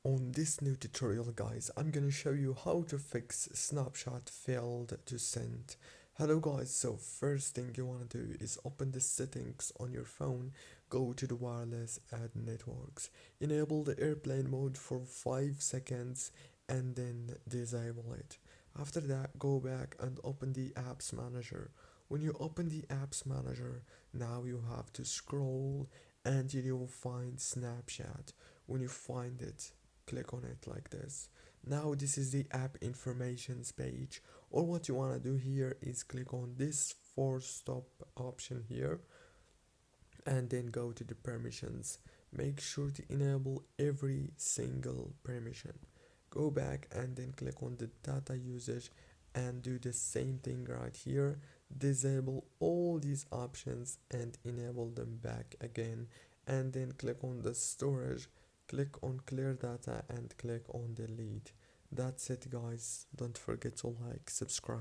On this new tutorial guys, I'm gonna show you how to fix Snapchat failed to send. Hello guys, so first thing you wanna do is open the settings on your phone, go to the wireless and networks, enable the airplane mode for 5 seconds and then disable it. After that, go back and open the apps manager. When you open the apps manager, now you have to scroll until you will find Snapchat. When you find it, click on it like this. Now this is the app informations page, or what you want to do here is click on this force stop option here and then go to the permissions. Make sure to enable every single permission. Go back and then click on the data usage and do the same thing right here. Disable all these options and enable them back again, and then click on the storage, click on clear data and click on delete. That's it guys, don't forget to like, subscribe.